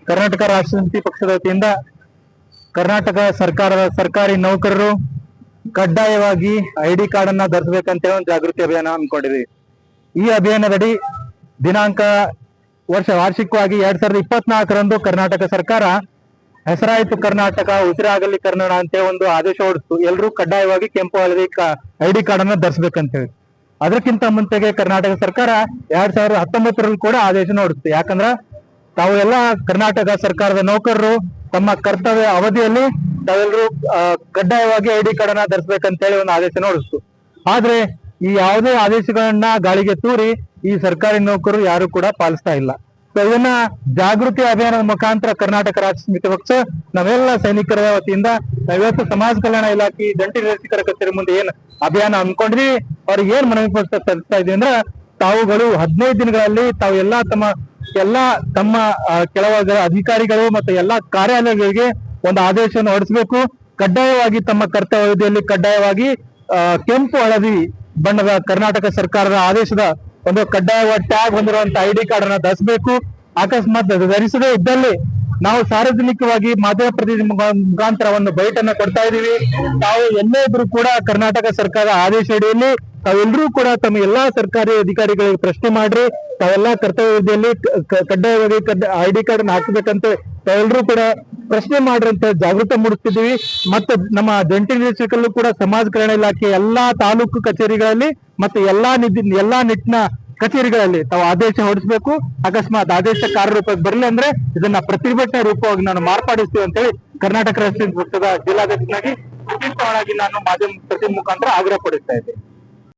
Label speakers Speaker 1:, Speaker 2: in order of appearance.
Speaker 1: ಕರ್ನಾಟಕ ರಾಷ್ಟ್ರ ಸಮಿತಿ ಪಕ್ಷದ ವತಿಯಿಂದ ಕರ್ನಾಟಕ ಸರ್ಕಾರದ ಸರ್ಕಾರಿ ನೌಕರರು ಕಡ್ಡಾಯವಾಗಿ ಐಡಿ ಕಾರ್ಡ್ ಅನ್ನ ಧರಿಸಬೇಕಂತ ಒಂದು ಜಾಗೃತಿ ಅಭಿಯಾನ ಹಮ್ಮಿಕೊಂಡಿದೆ. ಈ ಅಭಿಯಾನದಡಿ ದಿನಾಂಕ ವಾರ್ಷಿಕವಾಗಿ 2024ರಂದು ಕರ್ನಾಟಕ ಸರ್ಕಾರ ಹೆಸರಾಯಿತು ಕರ್ನಾಟಕ ಉಸಿರಾಗಲಿ ಕನ್ನಡ ಅಂತ ಒಂದು ಆದೇಶ ಹೊರಡಿಸ್ತು. ಎಲ್ಲರೂ ಕಡ್ಡಾಯವಾಗಿ ಕೆಂಪು ಹಳದಿ ಐಡಿ ಕಾರ್ಡ್ ಅನ್ನ ಧರಿಸಬೇಕಂತೇಳಿ. ಅದಕ್ಕಿಂತ ಮುಂಚೆಗೆ ಕರ್ನಾಟಕ ಸರ್ಕಾರ 2019ರಲ್ಲಿ ಕೂಡ ಆದೇಶ ಹೊರಡಿಸ್ತು. ಯಾಕಂದ್ರ ತಾವು ಎಲ್ಲ ಕರ್ನಾಟಕ ಸರ್ಕಾರದ ನೌಕರರು ತಮ್ಮ ಕರ್ತವ್ಯ ಅವಧಿಯಲ್ಲಿ ತಾವೆಲ್ಲರೂ ಕಡ್ಡಾಯವಾಗಿ ಐಡಿ ಕಾರ್ಡ್ ಅನ್ನ ಧರಿಸಬೇಕಂತೇಳಿ ಒಂದು ಆದೇಶ ಹೊರಡಿಸ್ತು. ಆದ್ರೆ ಈ ಯಾವುದೇ ಆದೇಶಗಳನ್ನ ಗಾಳಿಗೆ ತೂರಿ ಈ ಸರ್ಕಾರಿ ನೌಕರರು ಯಾರು ಕೂಡ ಪಾಲಿಸ್ತಾ ಇಲ್ಲ. ಸೊ ಇದನ್ನ ಜಾಗೃತಿ ಅಭಿಯಾನದ ಮುಖಾಂತರ ಕರ್ನಾಟಕ ರಾಜ್ಯ ಸಮಿತಿ ಪಕ್ಷ ನಾವೆಲ್ಲ ಸೈನಿಕರ ವತಿಯಿಂದ ನಾವಿವತ್ತು ಸಮಾಜ ಕಲ್ಯಾಣ ಇಲಾಖೆ ಜಂಟಿ ನಿರ್ದೇಶಕರ ಕಚೇರಿ ಮುಂದೆ ಏನ್ ಅಭಿಯಾನ ಹಮ್ಮಿಕೊಂಡ್ರಿ, ಅವ್ರಿಗೆ ಏನ್ ಮನವಿ ಪತ್ರ ಸಲ್ಲಿಸ್ತಾ ಇದೀವಿ ಅಂದ್ರೆ ತಾವುಗಳು 15 ದಿನಗಳಲ್ಲಿ ತಾವು ಎಲ್ಲಾ ತಮ್ಮ ಕೆಲವಾದ ಅಧಿಕಾರಿಗಳು ಮತ್ತು ಎಲ್ಲಾ ಕಾರ್ಯಾಲಯಗಳಿಗೆ ಒಂದು ಆದೇಶವನ್ನು ಹೊರಡಿಸಬೇಕು. ಕಡ್ಡಾಯವಾಗಿ ತಮ್ಮ ಕರ್ತವ್ಯ ಅವಧಿಯಲ್ಲಿ ಕಡ್ಡಾಯವಾಗಿ ಕೆಂಪು ಹಳದಿ ಬಣ್ಣದ ಕರ್ನಾಟಕ ಸರ್ಕಾರದ ಆದೇಶದ ಒಂದು ಕಡ್ಡಾಯವಾದ ಟ್ಯಾಗ್ ಹೊಂದಿರುವಂತಹ ಐಡಿ ಕಾರ್ಡ್ ಅನ್ನ ಧರಿಸಬೇಕು. ಅಕಸ್ಮಾತ್ ಧರಿಸದೇ ಇದ್ದಲ್ಲಿ ನಾವು ಸಾರ್ವಜನಿಕವಾಗಿ ಮಾಧ್ಯಮ ಪ್ರತಿನಿಧಿ ಮುಖಾಂತರ ಒಂದು ಬೈಟನ್ನ ಕೊಡ್ತಾ ಇದೀವಿ. ತಾವು ಎಲ್ಲೇ ಇದ್ರು ಕೂಡ ಕರ್ನಾಟಕ ಸರ್ಕಾರದ ಆದೇಶ ಅಡಿಯಲ್ಲಿ ತಾವೆಲ್ಲರೂ ಕೂಡ ತಮ್ಮ ಎಲ್ಲಾ ಸರ್ಕಾರಿ ಅಧಿಕಾರಿಗಳಿಗೆ ಪ್ರಶ್ನೆ ಮಾಡ್ರಿ, ತಾವೆಲ್ಲಾ ಕರ್ತವ್ಯ ಅವಧಿಯಲ್ಲಿ ಕಡ್ಡಾಯವಾಗಿ ಐಡಿ ಕಾರ್ಡ್ ಅನ್ನ ಹಾಕ್ಬೇಕಂತ ತಾವೆಲ್ಲರೂ ಕೂಡ ಪ್ರಶ್ನೆ ಮಾಡ್ರಿ ಅಂತ ಜಾಗೃತಿ ಮೂಡಿಸ್ತಿದ್ದೀವಿ. ಮತ್ತೆ ನಮ್ಮ ಜಂಟಿ ನಿರ್ದೇಶಕರಲ್ಲೂ ಕೂಡ ಸಮಾಜ ಕಲ್ಯಾಣ ಇಲಾಖೆ ಎಲ್ಲಾ ತಾಲೂಕು ಕಚೇರಿಗಳಲ್ಲಿ ಮತ್ತೆ ಎಲ್ಲಾ ನಿಟ್ಟಿನ ಕಚೇರಿಗಳಲ್ಲಿ ತಾವು ಆದೇಶ ಹೊರಡಿಸಬೇಕು. ಅಕಸ್ಮಾತ್ ಆದೇಶ ಕಾರ್ಯರೂಪಕ್ಕೆ ಬರಲಿ ಅಂದ್ರೆ ಇದನ್ನ ಪ್ರತಿಭಟನೆ ರೂಪವಾಗಿ ನಾನು ಮಾರ್ಪಾಡಿಸ್ತೀವಿ ಅಂತೇಳಿ ಕರ್ನಾಟಕ ರಾಷ್ಟ್ರೀಯ ಪಕ್ಷದ ಜಿಲ್ಲಾಧ್ಯಕ್ಷನಾಗಿ ನಾನು ಮಾಧ್ಯಮ ಪ್ರತಿ ಮುಖಾಂತರ ಆಗ್ರಹ ಪಡಿಸ್ತಾ ಇದ್ದೆ.